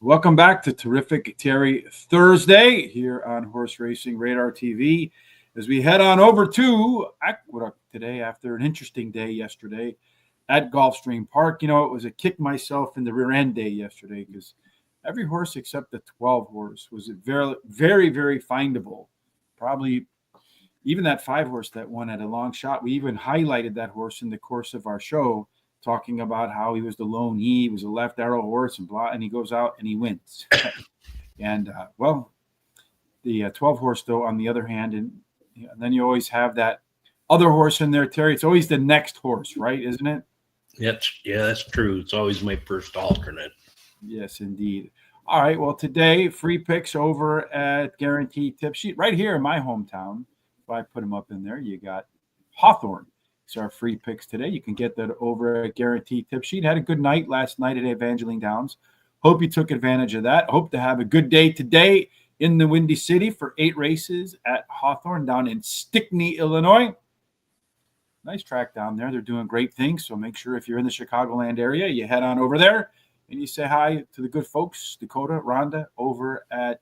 Welcome back to Terrific Terry Thursday here on Horse Racing Radar TV as we head on over to Aqueduct today after an interesting day yesterday at Gulfstream Park. You know, it was a kick myself in the rear end day yesterday because every horse except the 12 horse was very, very, very findable. Probably even that 5 horse that won at a long shot. We even highlighted that horse in the course of our show, talking about how he was the lone he was a left arrow horse and blah, and he goes out and he wins. And the 12 horse though, on the other hand, and then you always have that other horse in there, Terry. It's always the next horse, right? Isn't it? That's true. It's always my first alternate. Yes, indeed. All right. Well, today free picks over at Guaranteed Tip Sheet right here in my hometown. If I put them up in there, you got Hawthorne. These are our free picks today. You can get that over at Guaranteed Tip Sheet. Had a good night last night at Evangeline Downs. Hope you took advantage of that. Hope to have a good day today in the Windy City for 8 races at Hawthorne down in Stickney, Illinois. Nice track down there. They're doing great things. So make sure if you're in the Chicagoland area, you head on over there and you say hi to the good folks, Dakota, Rhonda, over at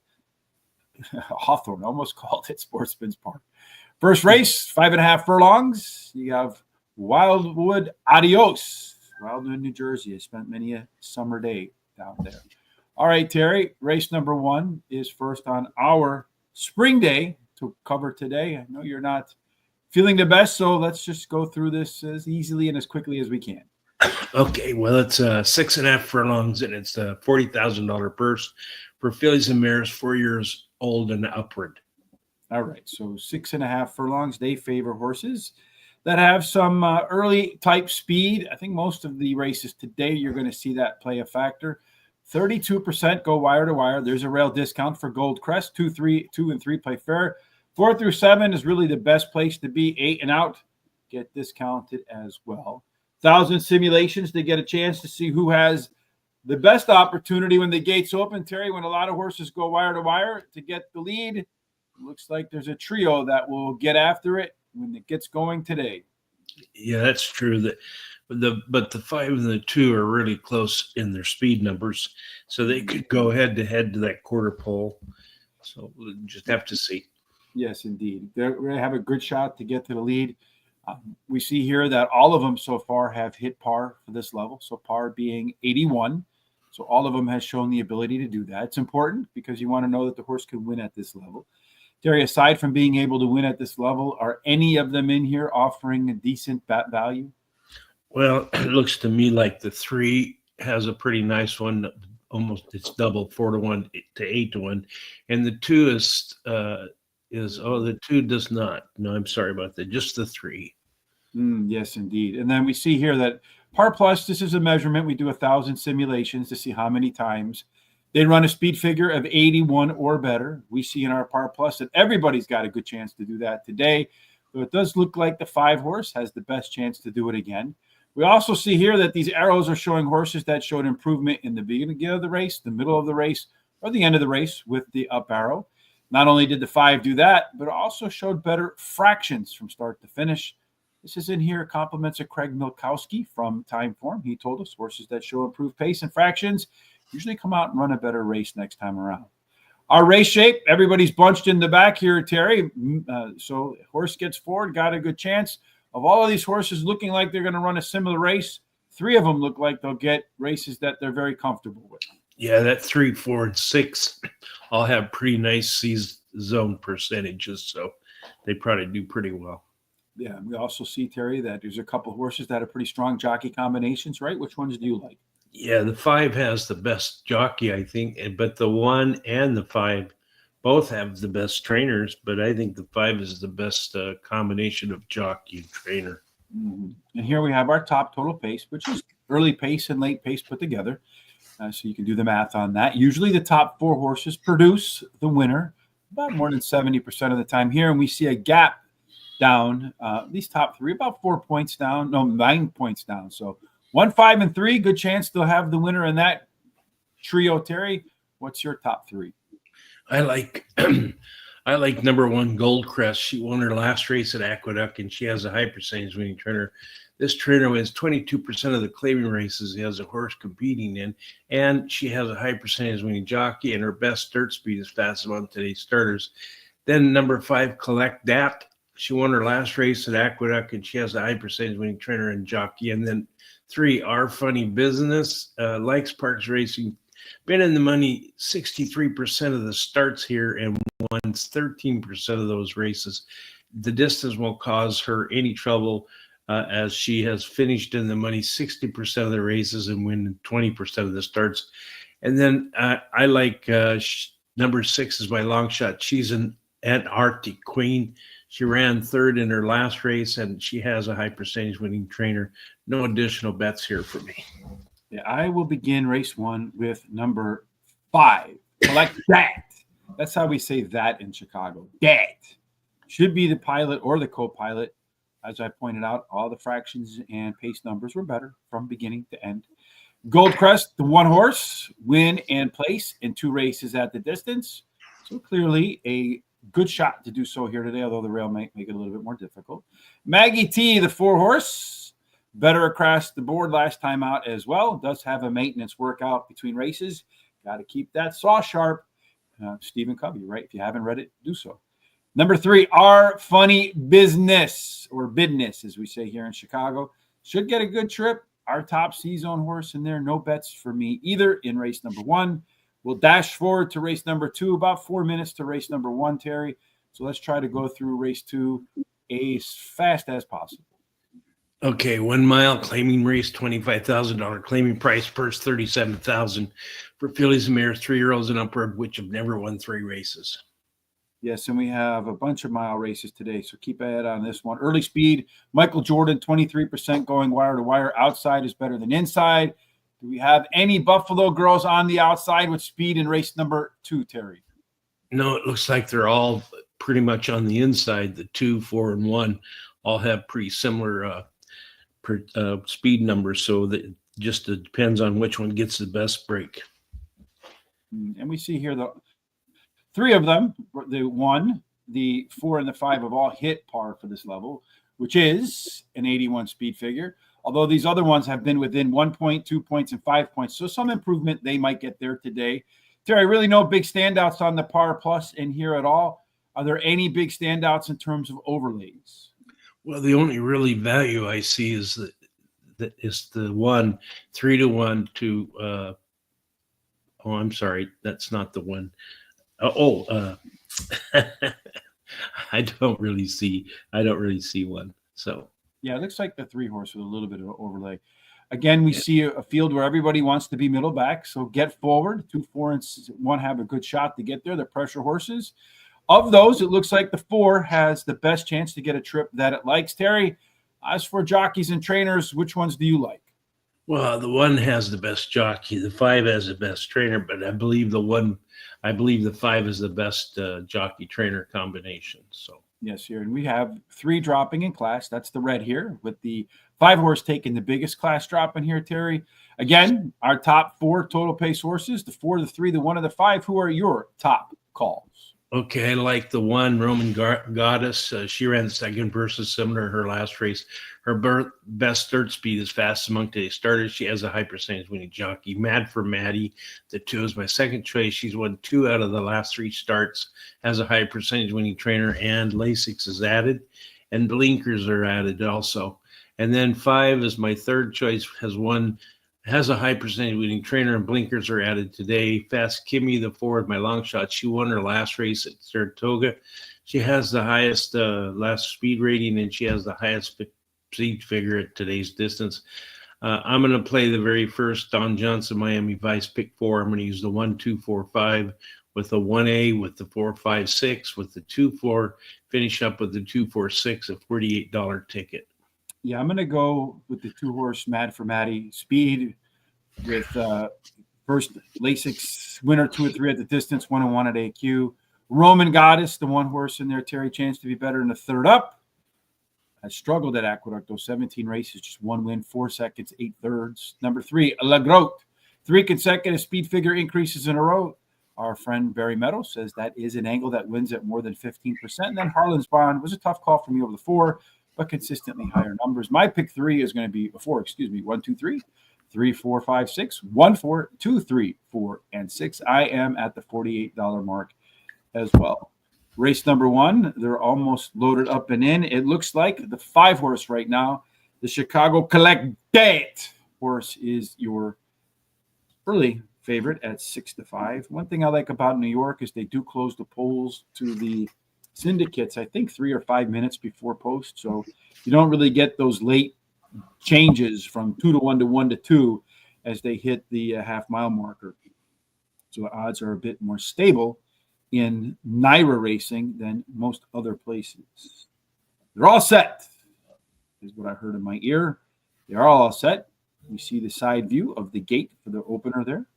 Hawthorne. Almost called it Sportsman's Park. First race, 5.5 furlongs. You have Wildwood Adios. Wildwood, New Jersey. I spent many a summer day down there. All right, Terry, race number 1 is first on our spring day to cover today. I know you're not feeling the best, so let's just go through this as easily and as quickly as we can. Okay, well, it's 6.5 furlongs, and it's a $40,000 purse for fillies and mares 4 years old and upward. All right, so 6.5 furlongs. They favor horses that have some early type speed. I think most of the races today, you're going to see that play a factor. 32% go wire to wire. There's a rail discount for Gold Crest. 2 and 3 play fair. 4 through 7 is really the best place to be. 8 and out get discounted as well. 1,000 simulations to get a chance to see who has the best opportunity when the gates open, Terry, when a lot of horses go wire to wire to get the lead. Looks like there's a trio that will get after it when it gets going today. Yeah, that's true. But the 5 and the 2 are really close in their speed numbers, so they could go head to head to that quarter pole. So we'll just have to see. Yes, indeed. They're going to have a good shot to get to the lead. We see here that all of them so far have hit par for this level. So par being 81. So all of them has shown the ability to do that. It's important because you want to know that the horse can win at this level. Terry, aside from being able to win at this level, are any of them in here offering a decent bat value? Well, it looks to me like the 3 has a pretty nice one. Almost it's double, 4-1 to 8-1, and the 2 the 2 does not. No, I'm sorry about that. Just the 3. Yes, indeed. And then we see here that Par Plus, this is a measurement. We do 1,000 simulations to see how many times they run a speed figure of 81 or better. We see in our Par Plus that everybody's got a good chance to do that today. So it does look like the 5 horse has the best chance to do it again. We also see here that these arrows are showing horses that showed improvement in the beginning of the race, the middle of the race, or the end of the race with the up arrow. Not only did the 5 do that, but also showed better fractions from start to finish. This is in here compliments of Craig Milkowski from Time Form. He told us horses that show improved pace and fractions usually come out and run a better race next time around. Our race shape, everybody's bunched in the back here, Terry. So horse gets forward, got a good chance. Of all of these horses looking like they're going to run a similar race, 3 of them look like they'll get races that they're very comfortable with. Yeah, that 3, 4, and 6 all have pretty nice seized zone percentages, so they probably do pretty well. Yeah, we also see, Terry, that there's a couple of horses that are pretty strong jockey combinations, right? Which ones do you like? Yeah, the 5 has the best jockey, I think, but the 1 and the 5 both have the best trainers, but I think the 5 is the best combination of jockey and trainer. Mm-hmm. And here we have our top total pace, which is early pace and late pace put together. So you can do the math on that. Usually the top 4 horses produce the winner about more than 70% of the time here. And we see a gap down, these top 3, about 4 points down, 9 points down. So 1, 5, and 3, good chance they'll have the winner in that. trio, Terry, what's your top three? I like I like number 1 Goldcrest. She won her last race at Aqueduct, and she has a high percentage winning trainer. This trainer wins 22% of the claiming races he has a horse competing in, and she has a high percentage winning jockey, and her best dirt speed is fast among today's starters. Then number 5 Collect Dat. She won her last race at Aqueduct, and she has a high percentage winning trainer and jockey. And then 3 Our Funny Business. Likes Parks Racing. Been in the money 63% of the starts here and wins 13% of those races. The distance won't cause her any trouble as she has finished in the money 60% of the races and win 20% of the starts. And then I like number 6 is my long shot. She's an Antarctic Queen. She ran 3rd in her last race, and she has a high percentage winning trainer. No additional bets here for me. Yeah, I will begin race 1 with number 5. Collect Dat. That's how we say that in Chicago. Dat. Should be the pilot or the co-pilot. As I pointed out, all the fractions and pace numbers were better from beginning to end. Goldcrest, the 1 horse, win and place in 2 races at the distance. So clearly a good shot to do so here today, although the rail might make it a little bit more difficult. Maggie T, the 4 horse, better across the board last time out as well. Does have a maintenance workout between races. Got to keep that saw sharp. Stephen Covey, right? If you haven't read it, do so. Number 3, Our Funny Business, or Bidness, as we say here in Chicago. Should get a good trip. Our top C-zone horse in there. No bets for me either in race number 1. We'll dash forward to race number 2, about 4 minutes to race number 1, Terry. So let's try to go through race 2 as fast as possible. Okay, 1 mile claiming race, $25,000 claiming price, purse $37,000 for fillies and mares, 3-year-olds and upward, which have never won 3 races. Yes, and we have a bunch of mile races today, so keep an eye on this one. Early speed, Michael Jordan, 23% going wire to wire. Outside is better than inside. Do we have any Buffalo girls on the outside with speed in race number 2, Terry? No, it looks like they're all pretty much on the inside. The 2, 4, and 1 all have pretty similar speed numbers, so that just depends on which one gets the best break. And we see here the 3 of them, the 1, the 4, and the 5 have all hit par for this level, which is an 81 speed figure. Although these other ones have been within 1 point, 2 points, and 5 points. So some improvement they might get there today. Terry, really no big standouts on the par plus in here at all. Are there any big standouts in terms of overlays? Well, the only really value I see is that is the 1, 3-1 to I'm sorry, that's not the one. I don't really see one. So yeah, it looks like the 3 horse with a little bit of an overlay. Again, we see a field where everybody wants to be middle back. So get forward. 2, 4, and 1 have a good shot to get there. The pressure horses. Of those, it looks like the 4 has the best chance to get a trip that it likes. Terry, as for jockeys and trainers, which ones do you like? Well, the 1 has the best jockey. The 5 has the best trainer, but I believe the 5 is the best jockey trainer combination. So yes, here, and we have 3 dropping in class. That's the red here, with the 5 horse taking the biggest class drop in here, Terry. Again, our top 4 total pace horses, the 4, the 3, the 1, and the 5. Who are your top calls? Okay, I like the 1, Roman Goddess. She ran second versus similar her last race. Her best third speed is fast among today's starters. She has a high percentage winning jockey. Mad for Maddie. The 2 is my second choice. She's won 2 out of the last 3 starts. Has a high percentage winning trainer, and Lasix is added, and blinkers are added also. And then 5 is my third choice. Has a high percentage winning trainer, and blinkers are added today. Fast Kimmy, the 4, my long shot. She won her last race at Saratoga. She has the highest last speed rating, and she has the highest speed figure at today's distance. I'm going to play the very first Don Johnson Miami Vice pick 4. I'm going to use the 1, 2, 4, 5 with the 1A, with the 4, 5, 6, with the 2, 4, finish up with the 2, 4, 6, a $48 ticket. Yeah, I'm going to go with the 2 horse Mad for Maddie speed with first Lasix winner 2 and 3 at the distance, 1 and 1 at AQ. Roman Goddess, the 1 horse in there, Terry, chance to be better in the third up. I struggled at Aqueduct, those 17 races, just 1 win, 4 seconds, 8 thirds. Number 3, La Grotte, 3 consecutive speed figure increases in a row. Our friend Barry Meadows says that is an angle that wins at more than 15%. And then Harlan's Bond was a tough call for me over the 4, but consistently higher numbers. My pick 3 is going to be 4, 1, 2, 3, 3, 4, 5, 6, 1, 4, 2, 3, 4, and 6. I am at the $48 mark as well. Race number 1, they're almost loaded up and in. It looks like the 5 horse right now, the Chicago Collect Date horse, is your early favorite at 6-5. One thing I like about New York is they do close the polls to the syndicates, I think 3 or 5 minutes before post. So you don't really get those late changes from 2-1 to 1-2 as they hit the half-mile marker. So the odds are a bit more stable in NYRA racing than most other places. They're all set, is what I heard in my ear. They are all set. We see the side view of the gate for the opener there.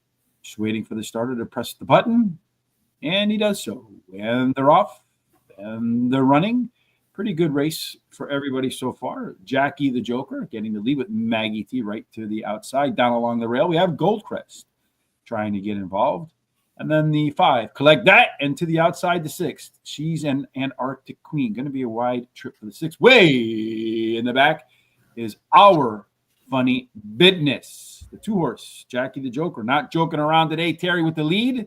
Just waiting for the starter to press the button, and he does so. And they're off, and they're running. Pretty good race for everybody so far. Jackie the Joker getting the lead with Maggie T right to the outside. Down along the rail, we have Goldcrest trying to get involved. And then the 5, Collect That, and to the outside, the 6. She's an Antarctic Queen. Going to be a wide trip for the 6. Way in the back is our Funny Business. The 2 horse, Jackie the Joker, not joking around today. Terry with the lead.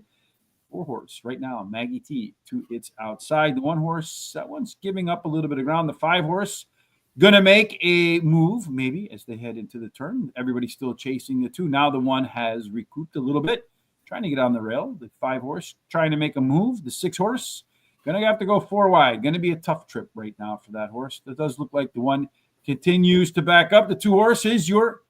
4 horse right now, Maggie T to its outside. The 1 horse, that one's giving up a little bit of ground. The 5 horse going to make a move maybe as they head into the turn. Everybody's still chasing the 2. Now the 1 has recouped a little bit, trying to get on the rail. The 5 horse trying to make a move. The 6 horse going to have to go 4 wide. Going to be a tough trip right now for that horse. That does look like the 1 continues to back up. The 2 horse is your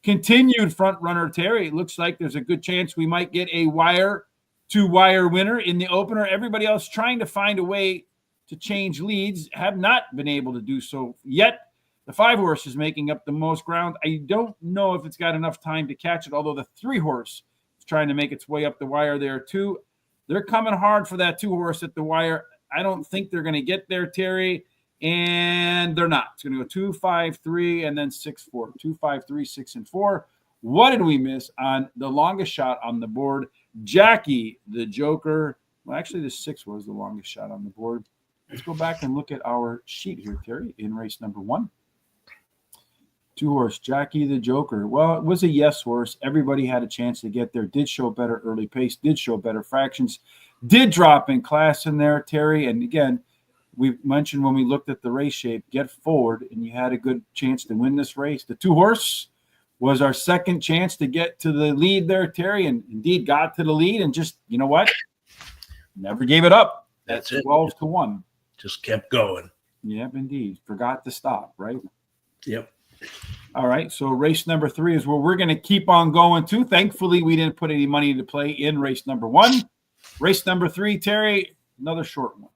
continued front runner, Terry. It looks like there's a good chance we might get a wire-to-wire winner in the opener. Everybody else trying to find a way to change leads have not been able to do so yet. The 5 horse is making up the most ground. I don't know if it's got enough time to catch it, although the 3 horse is trying to make its way up the wire there too. They're coming hard for that 2 horse at the wire. I don't think they're going to get there, Terry. And they're not. It's going to go 2, 5, 3, and then 6, 4. 2, 5, 3, 6, and 4. What did we miss on the longest shot on the board? Jackie the Joker. Well, actually, the 6 was the longest shot on the board. Let's go back and look at our sheet here, Terry, in race number 1. 2 horse, Jackie the Joker. Well, it was a yes horse. Everybody had a chance to get there. Did show better early pace. Did show better fractions. Did drop in class in there, Terry. And again, we mentioned when we looked at the race shape, get forward, and you had a good chance to win this race. The 2 horse was our second chance to get to the lead there, Terry, and indeed got to the lead and just, you know what? Never gave it up. That's it. 12-1. Just kept going. Yep, indeed. Forgot to stop, right? Yep. All right, so race number 3 is where we're going to keep on going to. Thankfully, we didn't put any money to play in race number 1. Race number 3, Terry, another short one.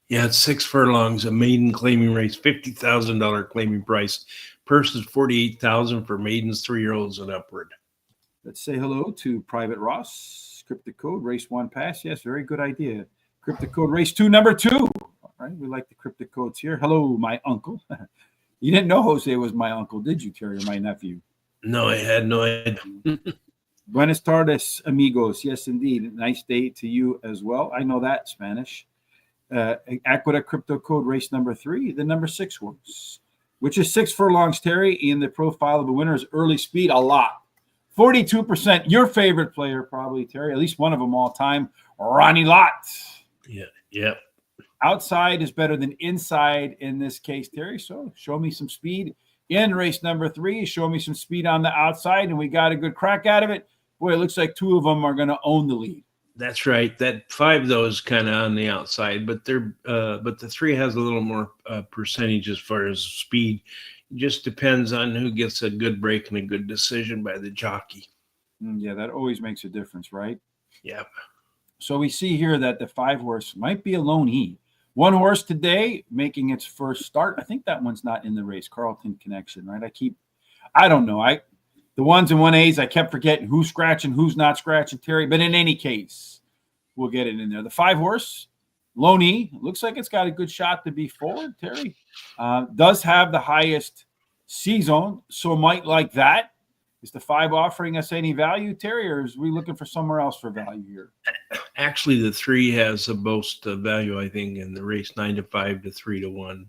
Yeah, it's 6 furlongs, a maiden claiming race, $50,000 claiming price. Purse is $48,000 for maidens, 3-year-olds and upward. Let's say hello to Private Ross. Cryptic code, race 1 pass. Yes, very good idea. Cryptic code, race 2, number 2. All right, we like the cryptic codes here. Hello, my uncle. You didn't know Jose was my uncle, did you, Terry, or my nephew? No, I had no idea. Buenas tardes, amigos. Yes, indeed. Nice day to you as well. I know that Spanish. Aqueduct crypto code, race number 3, the number 6 horse, which is 6 furlongs, Terry. In the profile of a winner's early speed, a lot. 42%. Your favorite player, probably, Terry, at least one of them all time, Ronnie Lott. Yeah. Outside is better than inside in this case, Terry. So show me some speed in race number 3. Show me some speed on the outside, and we got a good crack out of it. Boy, it looks like 2 of them are going to own the lead. That's right. That 5 though is kind of on the outside, but the 3 has a little more percentage as far as speed. It just depends on who gets a good break and a good decision by the jockey. Yeah, that always makes a difference, right? Yeah. So we see here that the 5 horse might be a lone E. 1 horse today making its first start. I think that one's not in the race. Carlton Connection, right? I don't know. The 1s and 1As, I kept forgetting who's scratching, who's not scratching, Terry. But in any case, we'll get it in there. The 5 horse, Lone E, looks like it's got a good shot to be forward, Terry. Does have the highest C-zone, so might like that. Is the 5 offering us any value, Terry, or is we looking for somewhere else for value here? Actually, the 3 has the most value, I think, in the race, 9-5 to 3-1,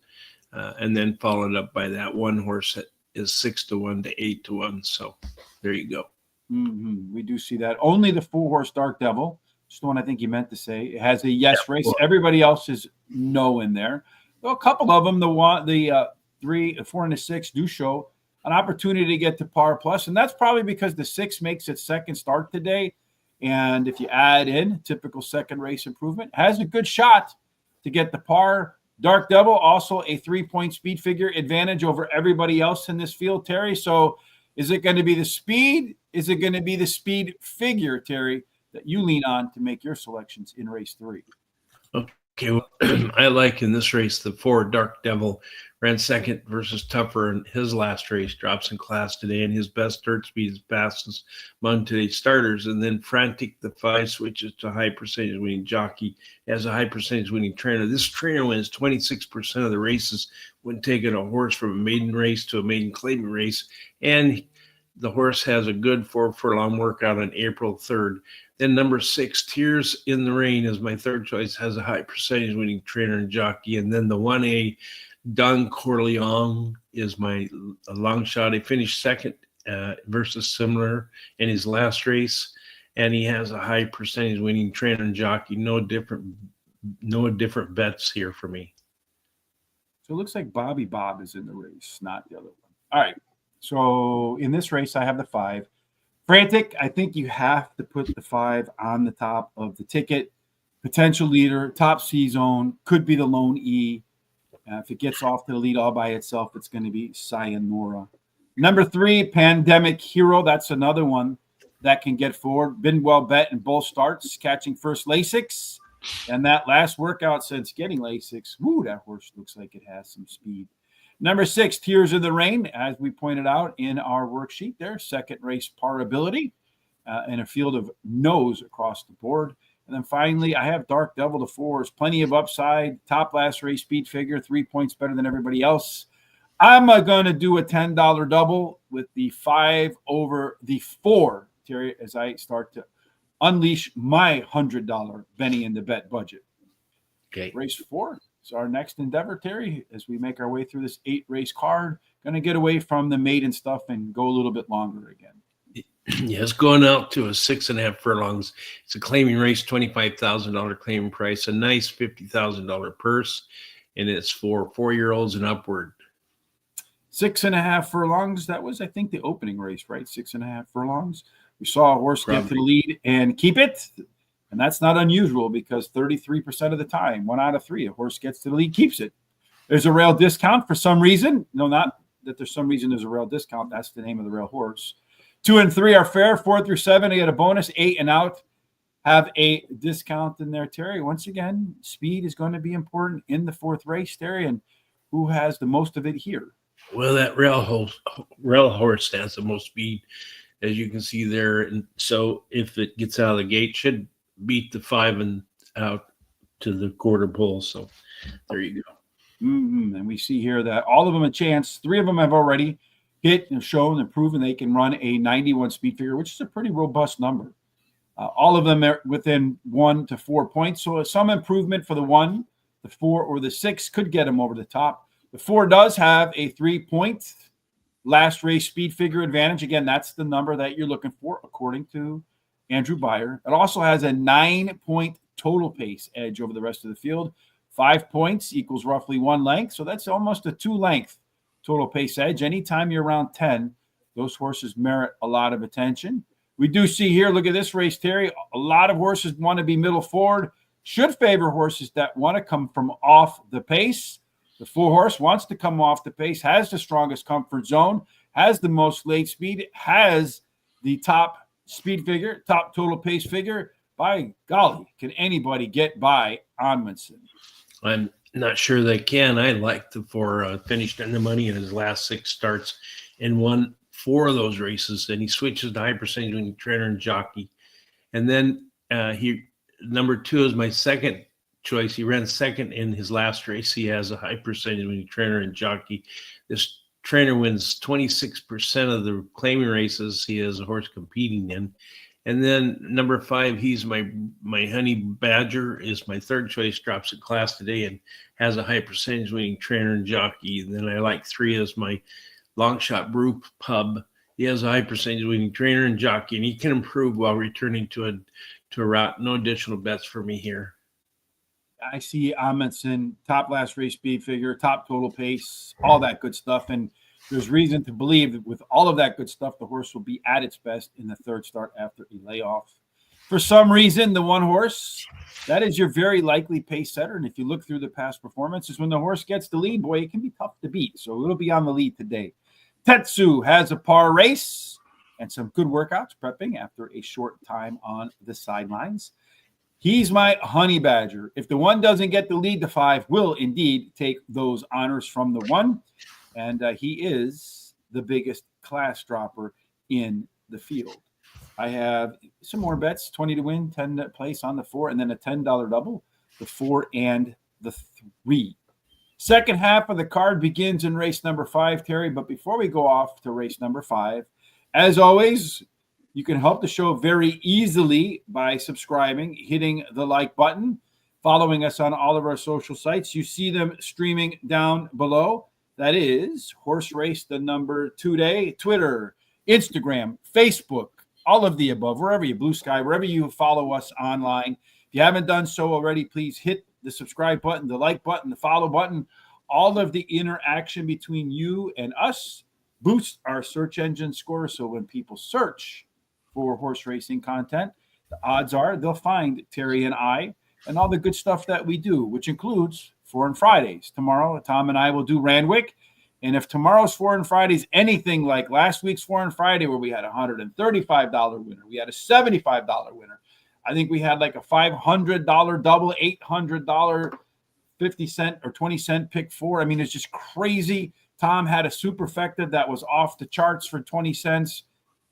and then followed up by that one horse that is 6-1 to 8-1. So there you go. We do see that. Only the 4-horse Dark Devil, just the one I think you meant to say, it has a yes race. Well, Everybody else is no in there. Though a couple of them, the 3, 4, and the 6 do show an opportunity to get to par plus, and that's probably because the 6 makes its second start today. And if you add in typical second race improvement, has a good shot to get the par. Dark Devil also a 3-point speed figure advantage over everybody else in this field, Terry. So is it going to be the speed? Is it going to be the speed figure, Terry, that you lean on to make your selections in race 3? Okay, well, I like in this race the 4 Dark Devil ran second versus Tougher in his last race, drops in class today, and his best dirt speed is fastest among today's starters. And then Frantic, the 5, switches to high percentage winning jockey as a high percentage winning trainer. This trainer wins 26% of the races when taking a horse from a maiden race to a maiden claiming race, and the horse has a good 4 furlong workout on April 3rd. Then number 6, Tears in the Rain, is my third choice, has a high percentage winning trainer and jockey. And then the 1A, Don Corleone, is my long shot. He finished second versus Similar in his last race, and he has a high percentage winning trainer and jockey. No different bets here for me. So it looks like Bobby Bob is in the race, not the other one. All right. So in this race, I have the 5. Frantic, I think you have to put the 5 on the top of the ticket. Potential leader, top C zone, could be the lone E. If it gets off to the lead all by itself, it's going to be Sayonara. Number 3, Pandemic Hero. That's another one that can get forward. Been well bet in both starts, catching first Lasix. And that last workout since getting Lasix, that horse looks like it has some speed. Number 6, Tears in the Rain, as we pointed out in our worksheet there, second race par ability in a field of no's across the board. And then finally, I have Dark Devil, the 4s, plenty of upside, top last race speed figure, 3 points better than everybody else. I'm going to do a $10 double with the 5 over the 4, Terry, as I start to unleash my $100 Benny in the Bet budget. Okay. Race 4. So our next endeavor, Terry, as we make our way through this 8-race card, going to get away from the maiden stuff and go a little bit longer again. Yes, going out to a 6.5 furlongs. It's a claiming race, $25,000 claiming price, a nice $50,000 purse, and it's for 4-year-olds and upward. 6.5 furlongs. That was, I think, the opening race, right? 6.5 furlongs. We saw a horse get to the lead and keep it. And that's not unusual because 33% of the time, 1 out of 3, a horse gets to the lead, keeps it. There's a rail discount for some reason. No, not that there's some reason there's a rail discount. That's the name of the rail horse. 2 and 3 are fair. 4 through 7, they get a bonus. 8 and out have a discount in there, Terry. Once again, speed is going to be important in the 4th race, Terry. And who has the most of it here? Well, that rail horse has the most speed, as you can see there. And so if it gets out of the gate, should beat the 5 and out to the quarter pole. So there you go. And we see here that all of them a chance. 3 of them have already hit and shown and proven they can run a 91 speed figure, which is a pretty robust number. All of them are within 1 to 4 points. So some improvement for the 1, the 4, or the 6 could get them over the top. The 4 does have a 3-point last race speed figure advantage. Again, that's the number that you're looking for, according to Andrew Beyer. It also has a 9-point total pace edge over the rest of the field. 5 points equals roughly 1 length. So that's almost a 2-length total pace edge. Anytime you're around 10, those horses merit a lot of attention. We do see here, look at this race, Terry. A lot of horses want to be middle forward, should favor horses that want to come from off the pace. The 4 horse wants to come off the pace, has the strongest comfort zone, has the most late speed, has the top speed figure, top total pace figure. By golly, can anybody get by Amundsen? I'm not sure they can. I like the 4 finished in the money in his last 6 starts and won 4 of those races. And he switches to high percentage winning trainer and jockey. And then number 2 is my second choice. He ran second in his last race. He has a high percentage winning trainer and jockey. This trainer wins 26% of the claiming races he has a horse competing in. And then number 5, he's my Honey Badger, is my third choice, drops in class today and has a high percentage winning trainer and jockey. And then I like 3 as my long shot Brew Pub. He has a high percentage winning trainer and jockey, and he can improve while returning to a route. No additional bets for me here. I see Amundsen, top last race speed figure, top total pace, all that good stuff. And there's reason to believe that with all of that good stuff, the horse will be at its best in the third start after a layoff. For some reason, the one horse, that is your very likely pace setter. And if you look through the past performances, when the horse gets the lead, boy, it can be tough to beat. So it'll be on the lead today. Tetsu has a par race and some good workouts prepping after a short time on the sidelines. He's my Honey Badger. If the one doesn't get the lead, the 5 will indeed take those honors from the one. And he is the biggest class dropper in the field. I have some more bets, 20 to win, 10 to place on the 4, and then a $10 double, the 4 and the 3. Second half of the card begins in race number 5, Terry. But before we go off to race number 5, as always, you can help the show very easily by subscribing, hitting the like button, following us on all of our social sites. You see them streaming down below. That is Horse Race, the number 2 day, Twitter, Instagram, Facebook, all of the above, wherever you, Blue Sky, wherever you follow us online. If you haven't done so already, please hit the subscribe button, the like button, the follow button. All of the interaction between you and us boosts our search engine score. So when people search for horse racing content, the odds are they'll find Terry and I and all the good stuff that we do, which includes Foreign Fridays. Tomorrow, Tom and I will do Randwick. And if tomorrow's Foreign Fridays anything like last week's Foreign Friday, where we had a $135 winner, we had a $75 winner, I think we had like a $500 double, $800 50-cent or 20-cent pick 4. I mean, it's just crazy. Tom had a superfecta that was off the charts for 20 cents.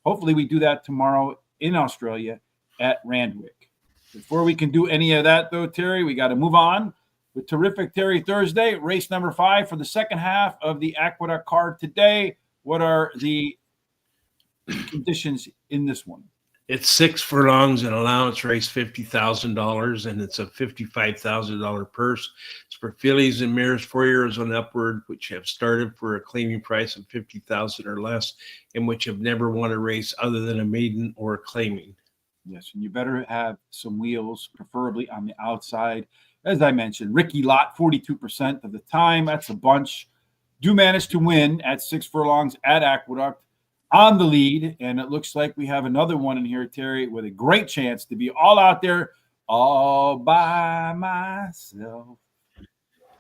Hopefully we do that tomorrow in Australia at Randwick. Before we can do any of that, though, Terry, we got to move on with Terrific Terry Thursday, race number 5 for the second half of the Aqueduct card today. What are the conditions in this one? It's 6 furlongs, an allowance race, $50,000, and it's a $55,000 purse. It's for fillies and mares 4 years and upward, which have started for a claiming price of $50,000 or less, and which have never won a race other than a maiden or a claiming. Yes, and you better have some wheels, preferably on the outside. As I mentioned, Ricky Lott, 42% of the time. That's a bunch. Do manage to win at 6 furlongs at Aqueduct on the lead. And it looks like we have another one in here, Terry, with a great chance to be all out there all by myself.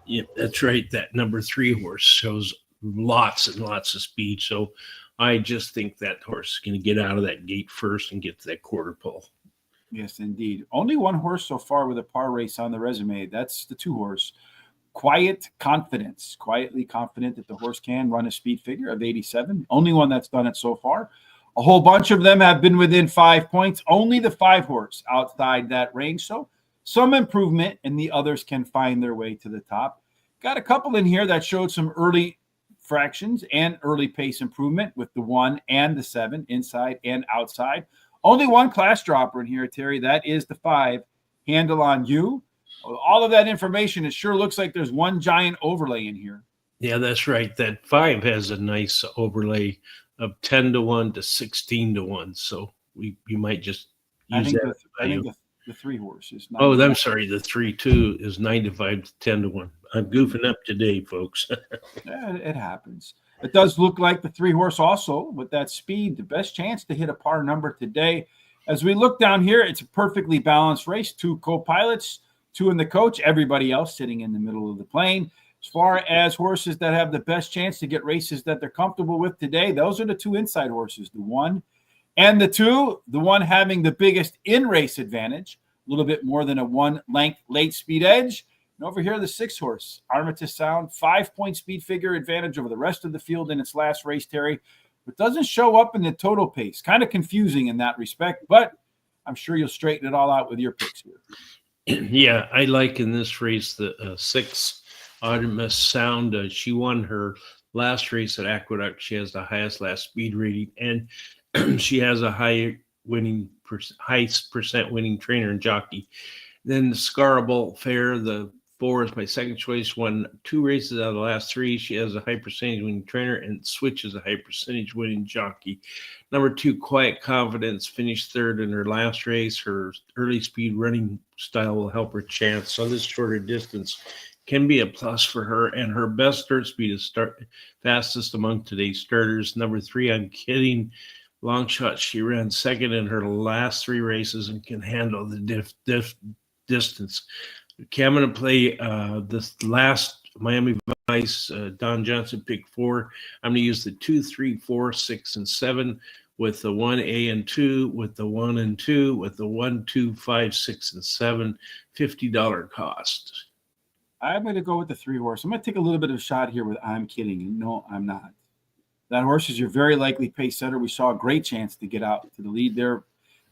Yeah, that's right. That number 3 horse shows lots and lots of speed. So I just think that horse is going to get out of that gate first and get to that quarter pole. Yes, indeed. Only one horse so far with a par race on the resume. That's the 2 horse. Quiet Confidence. Quietly confident that the horse can run a speed figure of 87. Only one that's done it so far. A whole bunch of them have been within 5 points. Only the 5 horse outside that range. So some improvement, and the others can find their way to the top. Got a couple in here that showed some early fractions and early pace improvement with the 1 and the 7, inside and outside. Only one class dropper in here, Terry. That is the 5, Handle on You. All of that information, it sure looks like there's one giant overlay in here. Yeah, that's right. That 5 has a nice overlay of 10 to 1 to 16 to 1. So you might just use that. I think the 3 horse is not. Oh, I'm sorry. The 3-2 is 9 to 10 to 1. I'm goofing up today, folks. Yeah, it happens. It does look like the 3 horse also, with that speed, the best chance to hit a par number today. As we look down here, it's a perfectly balanced race. 2 co-pilots, 2 in the coach, everybody else sitting in the middle of the plane. As far as horses that have the best chance to get races that they're comfortable with today, those are the 2 inside horses, the 1 and the 2. The 1 having the biggest in-race advantage, a little bit more than a 1 length late speed edge. And over here, the 6 horse, Armitage Sound, 5-point speed figure advantage over the rest of the field in its last race, Terry. But doesn't show up in the total pace. Kind of confusing in that respect, but I'm sure you'll straighten it all out with your picks here. Yeah, I like in this race the 6 Artemis Sound. She won her last race at Aqueduct, she has the highest last speed rating, and she has a highest percent winning trainer and jockey. Then the Scarable Fair, the 4 is my second choice. Won 2 races out of the last 3. She has a high percentage winning trainer and Switch is a high percentage winning jockey. Number 2, Quiet Confidence, finished 3rd in her last race. Her early speed running style will help her chance. So this shorter distance can be a plus for her. And her best start speed is fastest among today's starters. Number 3, I'm kidding. Long shot. She ran 2nd in her last 3 races and can handle the distance. Okay, I'm going to play this last Miami Vice. Don Johnson picked 4. I'm going to use the 2, 3, 4, 6, and 7 with the 1A and 2, with the 1 and 2, with the 1, 2, 5, 6, and 7. $50 cost. I'm going to go with the 3 horse. I'm going to take a little bit of a shot here with I'm kidding. No, I'm not. That horse is your very likely pace setter. We saw a great chance to get out to the lead there.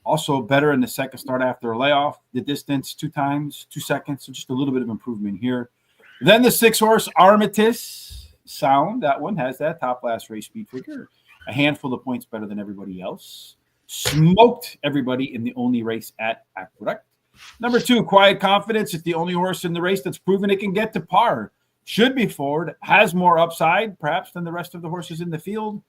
Also better in the second start after a layoff. The distance 2 times, 2 seconds. So just a little bit of improvement here. Then the 6 horse Armistice Sound. That one has that top last race speed figure. A handful of points better than everybody else. Smoked everybody in the only race at Aqueduct. Number 2, Quiet Confidence. It's the only horse in the race that's proven it can get to par. Should be forward. Has more upside, perhaps, than the rest of the horses in the field.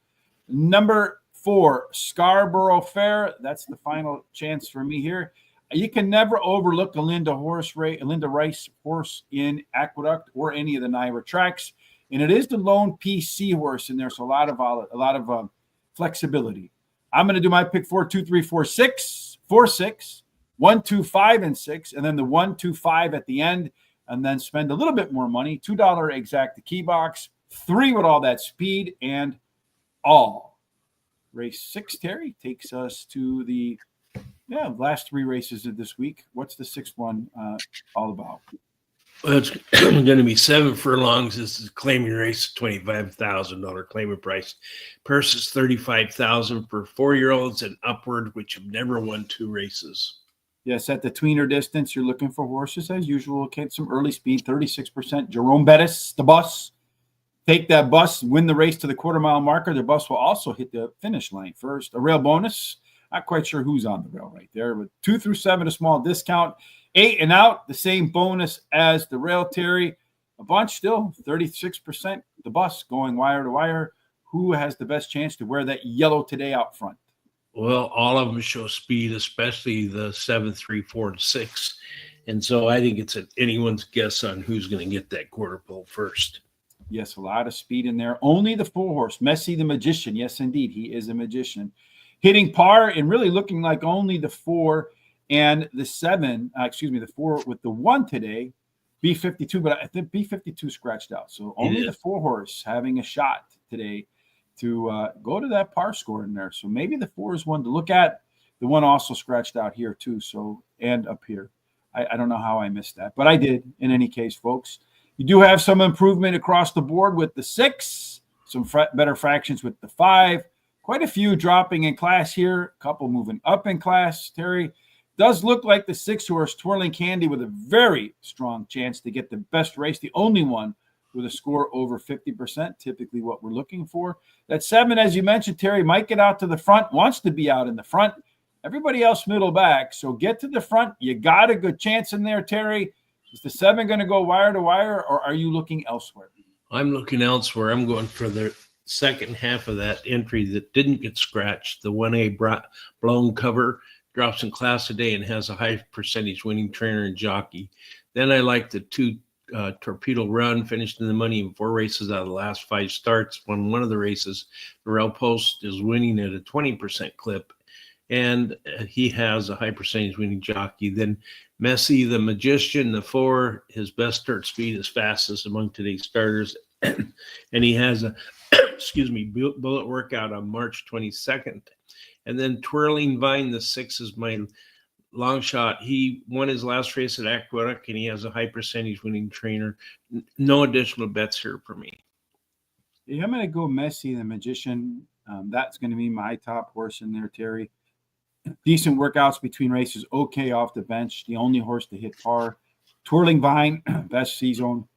Number 4, Scarborough Fair. That's the final chance for me here. You can never overlook the Linda Rice horse in Aqueduct or any of the Naira tracks. And it is the lone PC horse in there, so a lot of flexibility. I'm going to do my pick 4, 2, 3, 4, 6, 4, 6, 1, 2, 5, and 6, and then the 1, 2, 5 at the end, and then spend a little bit more money. $2 exact key box, 3 with all that speed, and all. Race 6, Terry, takes us to the last 3 races of this week. What's the 6th one all about? Well, it's going to be 7 furlongs. This is a claiming race, $25,000 claiming price. Purse is $35,000 for 4-year-olds and upward, which have never won 2 races. Yes, at the tweener distance, you're looking for horses as usual. Get some early speed, 36%. Jerome Bettis, the bus. Take that bus, win the race to the quarter-mile marker. The bus will also hit the finish line first. A rail bonus. Not quite sure who's on the rail right there, but 2 through 7, a small discount. 8 and out, the same bonus as the rail, Terry. A bunch still, 36%. The bus going wire to wire. Who has the best chance to wear that yellow today out front? Well, all of them show speed, especially the 7, 3, 4, and 6. And so I think it's anyone's guess on who's going to get that quarter pole first. Yes, a lot of speed in there. Only the 4 horse, Messi the Magician. Yes, indeed, he is a magician. Hitting par and really looking like only the 4 and the 7, the 4 with the 1 today, B52, but I think B52 scratched out. So only the 4 horse having a shot today to go to that par score in there. So maybe the 4 is one to look at. The 1 also scratched out here too. So, and up here. I don't know how I missed that, but I did in any case, folks. You do have some improvement across the board with the 6, some better fractions with the 5. Quite a few dropping in class here. A couple moving up in class. Terry, does look like the 6 horse Twirling Candy with a very strong chance to get the best race, the only one with a score over 50%, typically what we're looking for. That 7, as you mentioned, Terry, might get out to the front, wants to be out in the front. Everybody else middle back, so get to the front. You got a good chance in there, Terry. Is the 7 going to go wire to wire, or are you looking elsewhere? I'm looking elsewhere. I'm going for the second half of that entry that didn't get scratched, the 1A blown cover. Drops in class today and has a high percentage winning trainer and jockey. Then I like the 2 Torpedo Run, finished in the money in 4 races out of the last 5 starts. Won one of the races. The Rail Post is winning at a 20% clip, and he has a high percentage winning jockey. Then Messi the Magician, the 4, his best start speed is fastest among today's starters, and he has a bullet workout on March 22nd. And then Twirling Vine, the 6, is my long shot. He won his last race at Aqueduct, and he has a high percentage winning trainer. No additional bets here for me. Yeah, I'm going to go Messi the Magician. That's going to be my top horse in there, Terry. Decent workouts between races. Okay off the bench. The only horse to hit par. Twirling Vine, best season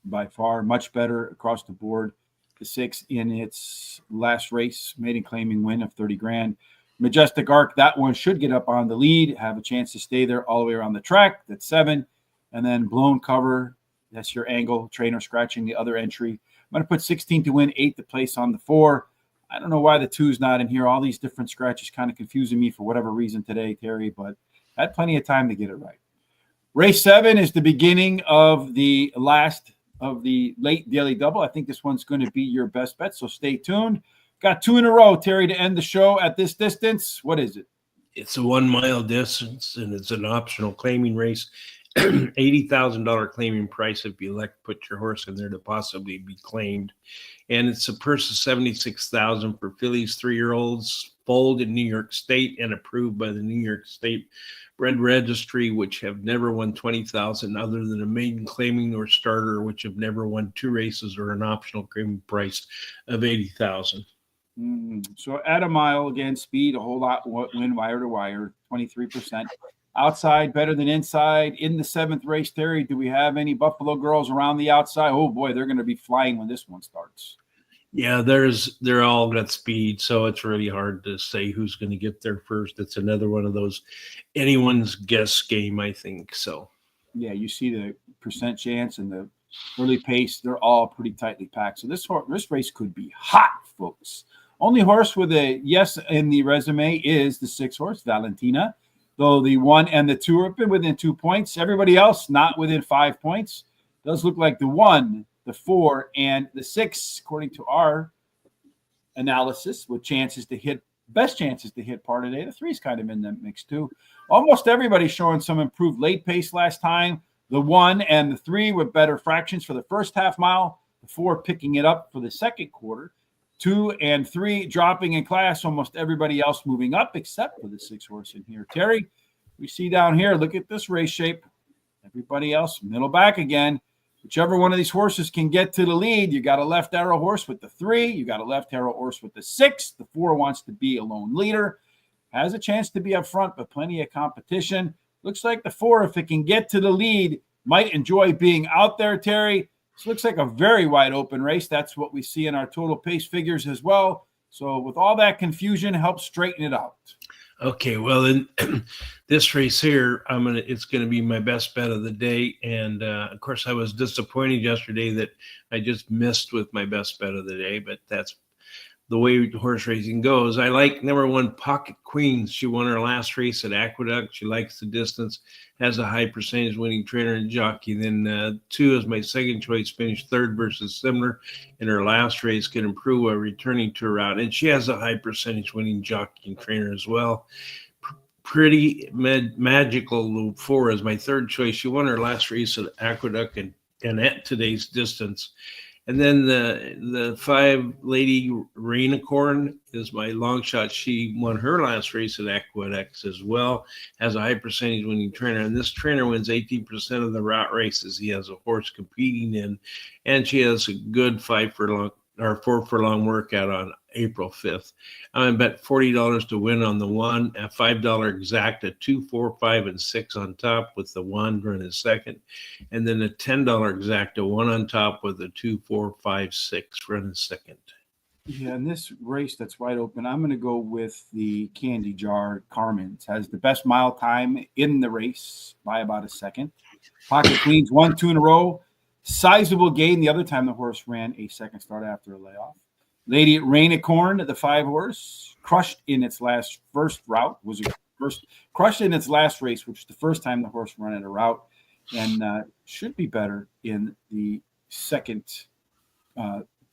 by far. Much better across the board. the 6 in its last race, maiden claiming win of 30 grand. Majestic Arc, that one should get up on the lead, have a chance to stay there all the way around the track. That's 7. And then Blown Cover, that's your angle, trainer scratching the other entry. I'm going to put 16 to win, 8 to place on the 4. I don't know why the 2's not in here. All these different scratches kind of confusing me for whatever reason today, Terry, but I had plenty of time to get it right. Race 7 is the beginning of the last of the late daily double. I think this one's going to be your best bet, so stay tuned. Got 2 in a row, Terry, to end the show at this distance. What is it? It's a 1 mile distance, and it's an optional claiming race. $80,000 claiming price if you elect to put your horse in there to possibly be claimed. And it's a purse of $76,000 for fillies 3-year-olds, foaled in New York State and approved by the New York State Bred Registry, which have never won $20,000 other than a maiden claiming or starter, which have never won 2 races or an optional claiming price of $80,000. So at a mile, again, speed, a whole lot, win wire to wire, 23%. Outside, better than inside. In the 7th race, Terry, do we have any Buffalo girls around the outside? Oh, boy, they're going to be flying when this one starts. Yeah, they're all got speed, so it's really hard to say who's going to get there first. It's another one of those anyone's guess game, I think. So, yeah, you see the percent chance and the early pace, they're all pretty tightly packed. So this race could be hot, folks. Only horse with a yes in the resume is the 6 horse, Valentina. Though the 1 and the 2 are within 2 points. Everybody else not within 5 points. Does look like the 1, the 4, and the 6, according to our analysis, with best chances to hit part of the day. The 3's kind of in the mix too. Almost everybody showing some improved late pace last time. The 1 and the 3 with better fractions for the first half mile. The 4 picking it up for the second quarter. 2 and 3 dropping in class. Almost everybody else moving up except for the 6 horse in here. Terry, we see down here, look at this race shape. Everybody else middle back again. Whichever one of these horses can get to the lead, you got a left arrow horse with the 3. You got a left arrow horse with the 6. The 4 wants to be a lone leader. Has a chance to be up front, but plenty of competition. Looks like the 4, if it can get to the lead, might enjoy being out there, Terry. This looks like a very wide open race. That's what we see in our total pace figures as well. So with all that confusion, help straighten it out. Okay, well, in this race here, it's gonna be my best bet of the day. And of course, I was disappointed yesterday that I just missed with my best bet of the day, but that's the way horse racing goes. I like number 1, Pocket Queens. She won her last race at Aqueduct. She likes the distance, has a high percentage winning trainer and jockey. Then 2 is my second choice, finished 3rd versus similar in her last race, can improve while returning to her route. And she has a high percentage winning jockey and trainer as well. Pretty magical 4 is my 3rd choice. She won her last race at Aqueduct and at today's distance. And then the 5 Lady Rainicorn is my long shot. She won her last race at Aqueduct as well, has a high percentage winning trainer. And this trainer wins 18% of the route races he has a horse competing in. And she has a good 4 furlong workout on April 5th. I'm bet $40 to win on the 1, a $5 exacta, 2, 4, 5, and 6 on top with the 1 running second, and then a $10 exacta, 1 on top with the 2, 4, 5, 6 running second. Yeah, in this race that's wide open, I'm going to go with the Candy Jar Carmen's. Has the best mile time in the race by about a second. Pocket Queens 1, 2 in a row. Sizable gain the other time the horse ran a second start after a layoff. Lady Rainicorn, the 5 horse, crushed in its last crushed in its last race, which is the first time the horse ran at a route, and should be better in the second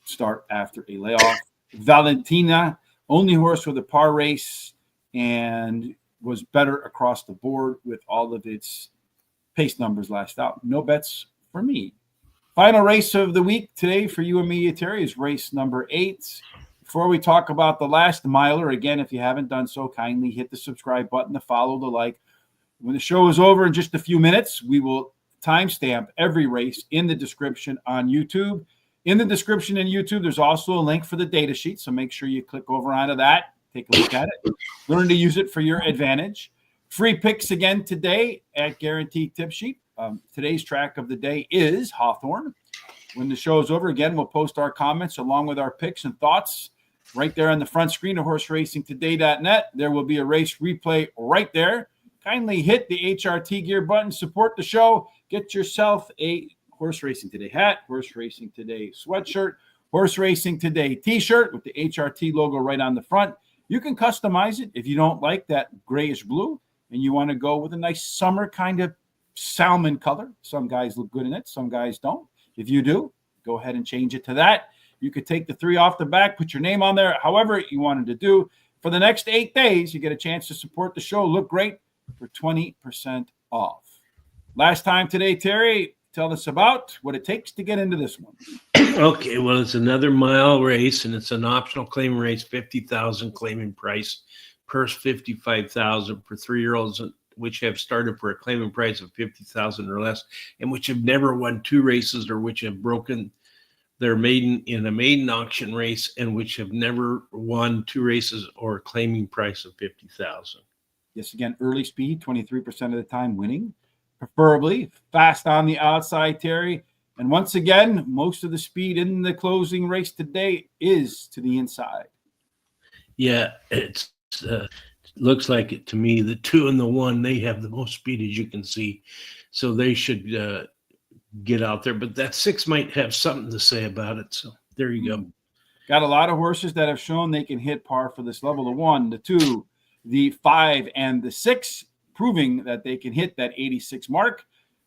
start after a layoff. Valentina, only horse with a par race, and was better across the board with all of its pace numbers last out. No bets for me. Final race of the week today for you and me, Terry, is race number 8. Before we talk about the last miler, again, if you haven't done so, kindly hit the subscribe button, the follow, the like. When the show is over in just a few minutes, we will timestamp every race in the description on YouTube. In the description in YouTube, there's also a link for the data sheet, so make sure you click over onto that, take a look at it, learn to use it for your advantage. Free picks again today at Guaranteed Tip Sheet. Today's track of the day is Hawthorne. When the show is over, again, we'll post our comments along with our picks and thoughts right there on the front screen of horseracingtoday.net. There will be a race replay right there. Kindly hit the HRT gear button, support the show, get yourself a Horse Racing Today hat, Horse Racing Today sweatshirt, Horse Racing Today t-shirt with the HRT logo right on the front. You can customize it if you don't like that grayish blue and you want to go with a nice summer kind of salmon color. Some guys look good in it, some guys don't. If you do, go ahead and change it to that. You could take the 3 off the back, put your name on there, however you wanted to do. For the next 8 days, you get a chance to support the show, look great, for 20% off. Last time today, Terry, tell us about what it takes to get into this one. Okay, well, it's another mile race, and it's an optional claiming race, $50,000 claiming price, purse $55,000 for 3-year-olds, which have started for a claiming price of $50,000 or less, and which have never won 2 races or which have broken their maiden in a maiden auction race, and which have never won 2 races or a claiming price of $50,000. Yes, again, early speed, 23% of the time winning, preferably fast on the outside, Terry. And once again, most of the speed in the closing race today is to the inside. Yeah, it's looks like it to me. The 2 and the 1, they have the most speed, as you can see, so they should get out there. But that 6 might have something to say about it. So there you go. Got a lot of horses that have shown they can hit par for this level. The 1, the 2, the 5, and the 6, proving that they can hit that 86 mark.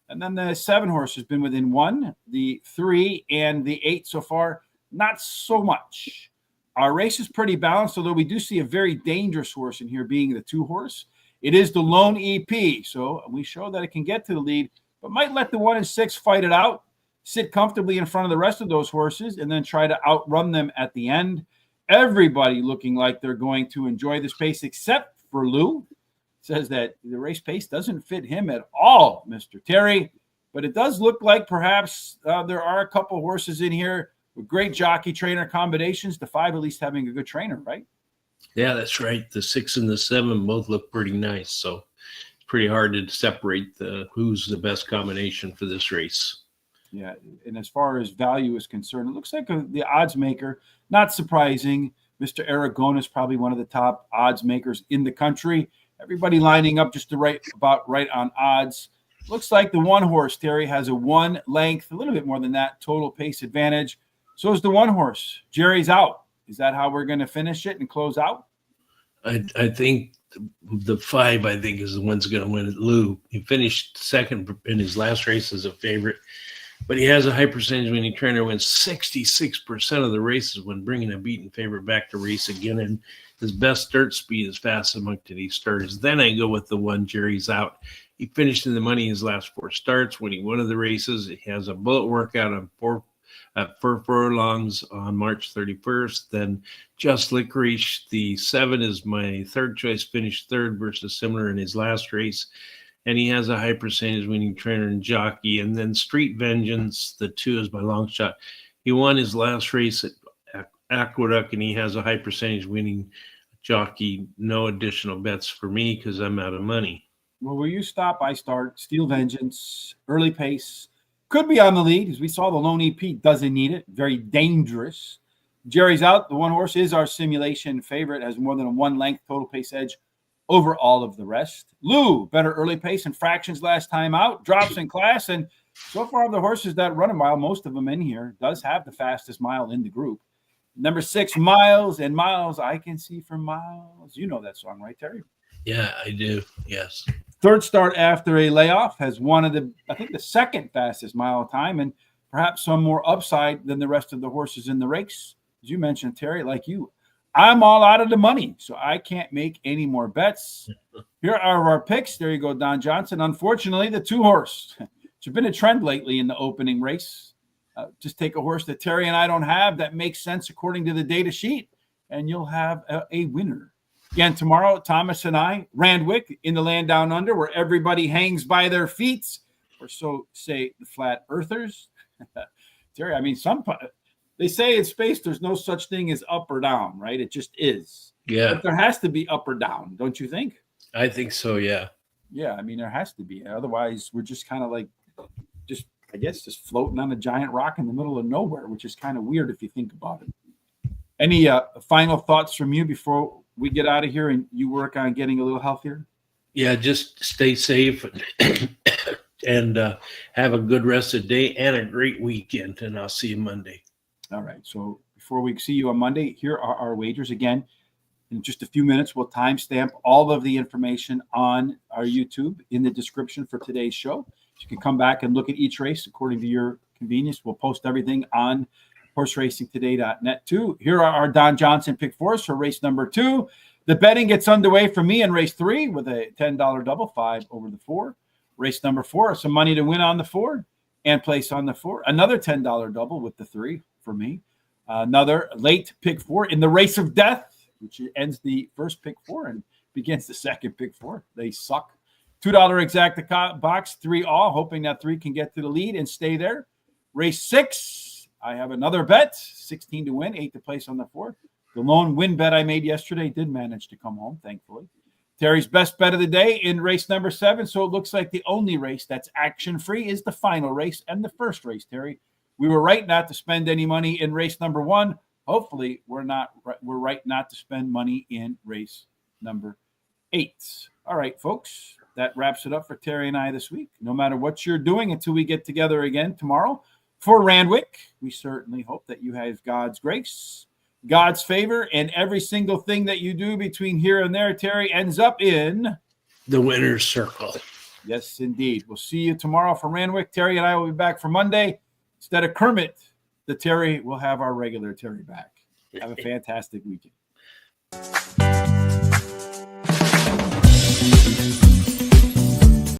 And then the 7 horse has been within 1, the 3 and the 8 so far, not so much. Our race is pretty balanced, although we do see a very dangerous horse in here being the 2 horse. It is the lone EP, so we show that it can get to the lead, but might let the 1 and 6 fight it out, sit comfortably in front of the rest of those horses, and then try to outrun them at the end. Everybody looking like they're going to enjoy this pace, except for Lou. Says that the race pace doesn't fit him at all, Mr. Terry. But it does look like perhaps there are a couple horses in here with great jockey-trainer combinations, the 5 at least having a good trainer, right? Yeah, that's right. The 6 and the 7 both look pretty nice. So it's pretty hard to separate who's the best combination for this race. Yeah, and as far as value is concerned, it looks like the odds maker, not surprising. Mr. Aragon is probably one of the top odds makers in the country. Everybody lining up just about right on odds. Looks like the 1 horse, Terry, has a 1 length, a little bit more than that, total pace advantage. So is the 1 horse. Jerry's out. Is that how we're going to finish it and close out? I think the 5, I think, is the one's going to win it. Lou, he finished second in his last race as a favorite, but he has a high percentage winning trainer, wins 66% of the races when bringing a beaten favorite back to race again, and his best start speed is fast among today's starters. Then I go with the 1, Jerry's out. He finished in the money his last 4 starts, winning 1 of the races. He has a bullet workout on 4 furlongs on March 31st. Then Just Licorice, the 7 is my 3rd choice, finished 3rd versus similar in his last race. And he has a high percentage winning trainer and jockey. And then Street Vengeance, the 2 is my long shot. He won his last race at Aqueduct, and he has a high percentage winning jockey. No additional bets for me because I'm out of money. Well, where you stop, I start. Steel Vengeance, early pace. Could be on the lead, as we saw the lone EP doesn't need it. Very dangerous. Jerry's out. The 1 horse is our simulation favorite, has more than a 1 length total pace edge over all of the rest. Lou, better early pace and fractions last time out, drops in class, and so far the horses that run a mile, most of them in here, does have the fastest mile in the group. Number 6, Miles, and Miles I Can See for Miles. You know that song, right, Terry? Yeah, I do. Yes. 3rd start after a layoff, has one of the 2nd fastest mile time, and perhaps some more upside than the rest of the horses in the race. As you mentioned, Terry, like you, I'm all out of the money, so I can't make any more bets. Here are our picks. There you go, Don Johnson. Unfortunately, the 2 horse. It's been a trend lately in the opening race. Just take a horse that Terry and I don't have that makes sense according to the data sheet, and you'll have a winner. Again, tomorrow, Thomas and I, Randwick, in the land down under, where everybody hangs by their feet, or so say the flat earthers. Terry, I mean, they say in space there's no such thing as up or down, right? It just is. Yeah. But there has to be up or down, don't you think? I think so, yeah. Yeah, I mean, there has to be. Otherwise, we're just kind of like just I guess, just floating on a giant rock in the middle of nowhere, which is kind of weird if you think about it. Any final thoughts from you before we get out of here and you work on getting a little healthier? Yeah, just stay safe and have a good rest of the day and a great weekend. And I'll see you Monday. All right. So before we see you on Monday, here are our wagers again. In just a few minutes, we'll timestamp all of the information on our YouTube in the description for today's show. You can come back and look at each race according to your convenience. We'll post everything on horseracingtoday.net too. Here are our Don Johnson pick fours for race number 2. The betting gets underway for me in race 3 with a $10 double, 5 over the 4. Race number 4, some money to win on the 4 and place on the 4. Another $10 double with the 3 for me. Another late pick 4 in the race of death, which ends the first pick 4 and begins the second pick 4. They suck. $2 exacta box, 3 all, hoping that 3 can get to the lead and stay there. Race 6, I have another bet, 16 to win, 8 to place on the 4. The lone win bet I made yesterday did manage to come home, thankfully. Terry's best bet of the day in race number 7, so it looks like the only race that's action-free is the final race and the first race, Terry. We were right not to spend any money in race number 1. Hopefully, we're right not to spend money in race number 8. All right, folks, that wraps it up for Terry and I this week. No matter what you're doing until we get together again tomorrow for Randwick, we certainly hope that you have God's grace, God's favor, and every single thing that you do between here and there, Terry, ends up in the winner's circle. Yes, indeed. We'll see you tomorrow for Randwick. Terry and I will be back for Monday. Instead of Kermit, the Terry will have our regular Terry back. Have a fantastic weekend.